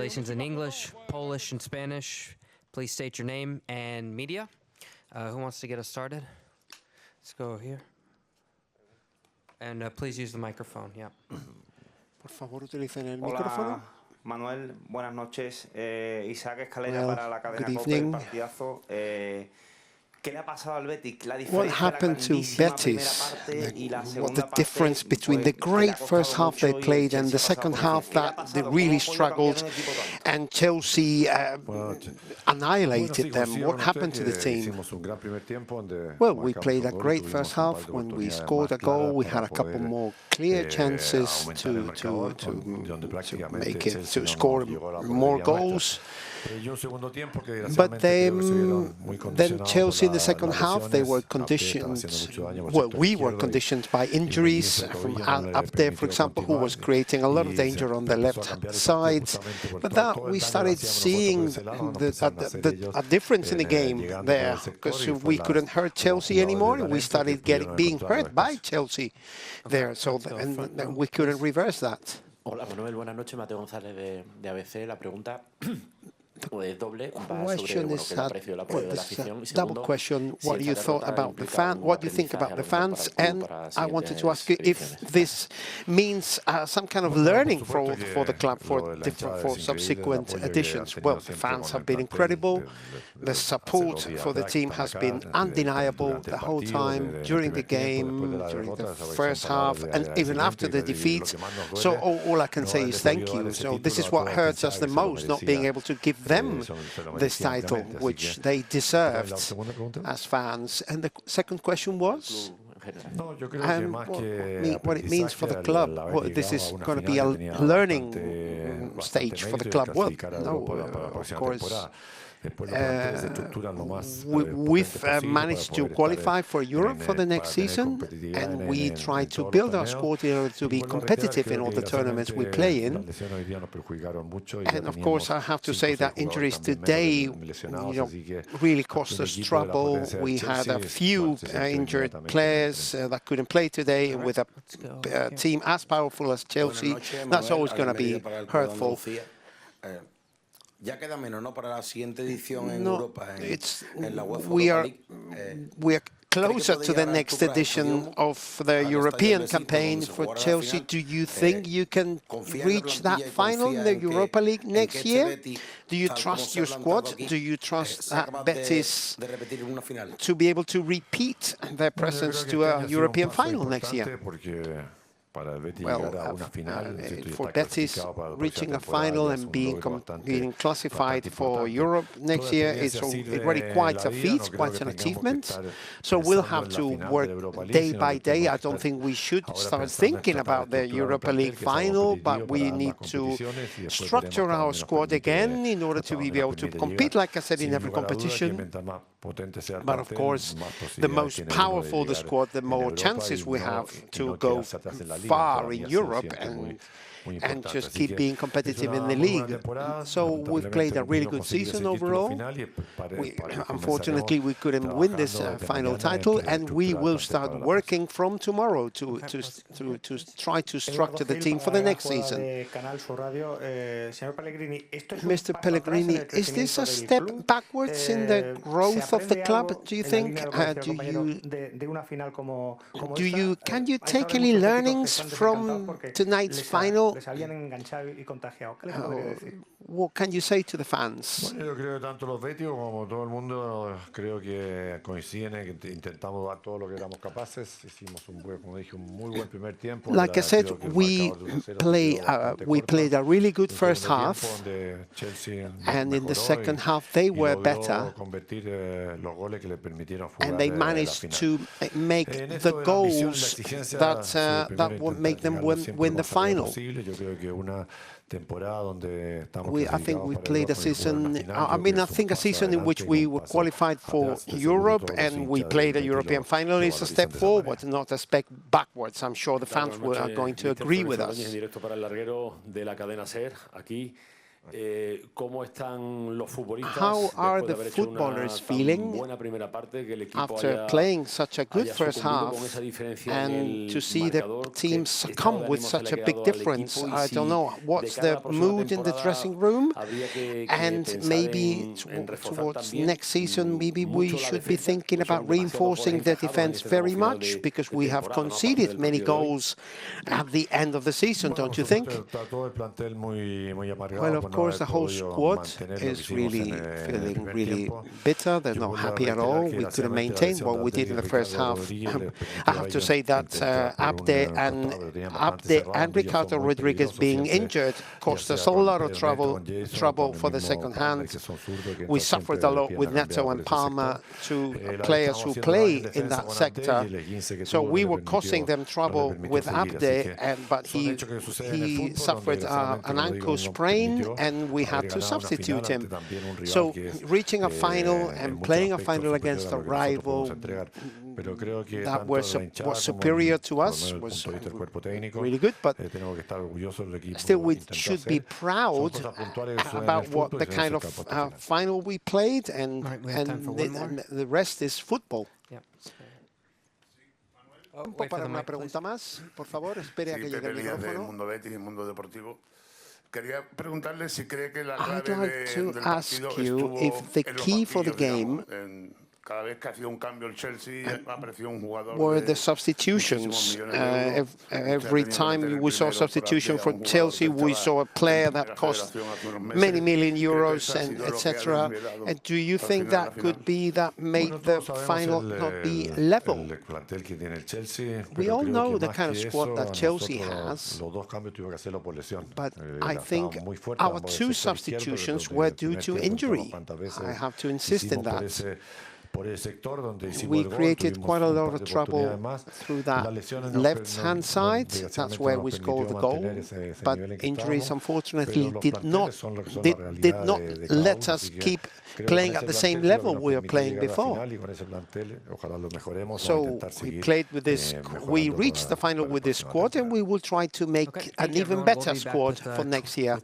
Congratulations in English, Polish, and Spanish. Please state your name and media. Who wants to get us started? Let's go here. And please use the microphone, yeah. Por favor, utilicen el micrófono. Manuel, buenas noches. Isaac Escalera para la cadena good COPE, evening. partidazo. ¿Qué le ha pasado al Betis? La What diferencia happened to Betis? What the difference between the great first half they played and the second half that they really struggled and Chelsea annihilated them? What happened to the team? Well, we played a great first half. When we scored a goal, we had a couple more clear chances to make it, to score more goals. But then Chelsea in the second half, they were conditioned, well, we were conditioned by injuries from up there, for example, who was creating a lot of danger on the left side. But that we started seeing a difference in the game there, because we couldn't hurt Chelsea anymore, and we started being hurt by Chelsea there, so and we couldn't reverse that. Hola Manuel, buenas noches. Mateo González de ABC. La pregunta doble Question is double question. What do you thought about the fan? What do you think about the fans? And I wanted to ask you if this means some kind of learning for the club for subsequent editions. Well, the fans have been incredible. The support for the team has been undeniable the whole time during the game, during the first half, and even after the defeat. So all I can say is thank you. So this is what hurts us the most, not being able to give them this title, which they deserved as fans. And the second question was? What it means for the club. Well, this is going to be a learning stage for the club. Well, no, of course. We've managed to qualify for Europe for the next season, and we try to build our squad in order to be competitive in all the tournaments we play in. And of course, I have to say that injuries today, really cost us trouble. We had a few injured players that couldn't play today, and with a team as powerful as Chelsea, that's always going to be hurtful. Ya queda menos, ¿no? Para la siguiente edición en Europa, en la UEFA we are closer to the next edition of the European campaign for Chelsea. Do you think you can reach that final in the Europa League next year? Do you trust your squad? Do you trust Betis to be able to repeat their presence to a European final next year? Well, for Betis, reaching a final and being classified for Europe next year is already quite a feat, quite an achievement. So we'll have to work day by day. I don't think we should start thinking about the Europa League final, but we need to structure our squad again in order to be able to compete, like I said, in every competition. But of course, the most powerful the squad, the more chances we have to go far in Europe and just keep being competitive in the league. So we've played a really good season overall. Unfortunately, we couldn't win this final title, and we will start working from tomorrow to try to structure the team for the next season. Mr. Pellegrini, is this a step backwards in the growth of the club, do you think? Can you take any learnings from tonight's final? What can you say to the fans? Like I said, we played a really good first half, and in the second half they were better, and they managed to make the goals that would make them win the final. I think we played a season, I think a season in which we were qualified for Europe and we played a European final is a step forward, not a step backwards. I'm sure the fans are going to agree with us. ¿Cómo están los futbolistas How are después de the haber hecho una footballers tan feeling buena primera parte que el equipo after playing such a good haya first sucumbido half con esa diferencia en and el to see the marcador? team ¿Qué estado succumb de with ánimo se such le a ha big quedado al difference? equipo? Y I si don't know de what's cara a the la próxima mood in the temporada dressing room, habría que and pensar maybe en reforzar towards también next season, maybe we mucho la should be defensa, thinking pues son about demasiados goles reinforcing the encajados en defense este tramo very final much de because we have temporada, ¿no? Aparte conceded del many partido de hoy. goals at the end of the season, Bueno, don't you por think? supuesto, está todo el plantel muy amargado Well, por of no course, haber the whole podido squad mantener lo que is hicimos really en el feeling primer really tiempo. bitter. They're Yo not vuelvo a happy at reiterar all. que We couldn't desgraciadamente la maintain lesión what de we did Abdel in y the first Ricardo half. Rodríguez les permitió I a have to ellos say that entrar por un Abde costado and que tenían bastante cerrado. and Ellos son Ricardo muy Rodriguez peligrosos being siempre, injured ya caused us sea a con lot of Neto, trouble con Jason, trouble con el for the mismo second Palma, hand. que son zurdos, que We entonces suffered siempre a lot tienden with a cambiar Neto por and ese Palma, sector. two La players estábamos who haciendo mal play en in defensa that con Abde sector. y el esguince que So tuvo we no le were causing them permitió trouble with seguir. Así Abde, que but son hechos que suceden en el he fútbol, donde suffered desgraciadamente, an como digo, ankle no sprain, permitió and we haber had to ganado una substitute final ante him. también un rival So que es reaching a final en and muchos playing a aspectos final superior against a a lo que nosotros podemos rival entregar. Pero creo que that tanto la hinchada was como superior to por lo us menos desde el was punto de vista del cuerpo técnico, really good, but tenemos que estar orgullosos del equipo still we intentó should be hacer. Son proud cosas puntuales que suceden en el about what fútbol y the se kind hace of el campo hasta el final. final we played, and All right, we have time for one more. the rest is football. Yep. Oh, Tiempo wait for para the una mic, please. pregunta más, por favor, espere a Sí, que llegue Pepe el Lías del micrófono. Mundo Betis y Mundo Deportivo. Quería preguntarle si cree que la I'd clave like to del ask partido you estuvo if the en los key for the banquillos, game digamos, cada vez que hacía un cambio el Chelsea aparecía un jugador were de the muchísimos substitutions. millones de euros. Every time we saw a substitution for Chelsea, we saw a player that cost many million euros, and etc. And do you think that could be that made the final not be level? El plantel que tiene el Chelsea, We pero all creo know que the más kind of que squad eso, that Chelsea nosotros has. los dos cambios tuvimos que hacerlo por lesión. But I Estaban think muy fuertes our ambos two del sector izquierdo, substitutions pero were el due primer to tiempo entramos injury. cuantas veces I have to insist in quisimos that. por ese sector donde hicimos We el gol, created tuvimos quite a un lot par of de trouble oportunidades más. through Las that lesiones left-hand side. That's desgraciadamente where no we nos scored the permitió goal. mantener ese But nivel en que injuries, estábamos, unfortunately, pero los did planteles son la did realidad not de cada let uno, us así que keep creo que playing con at ese the same plantel fue lo que level nos we were permitió playing llegar a la before. final, y con ese plantel ojalá lo mejoremos, vamos a So intentar we seguir played with this. We mejorando reached the final para la with this próxima squad, and temporada. we will try to make Okay, an thank you, even everyone. We'll better be back squad with, for next year.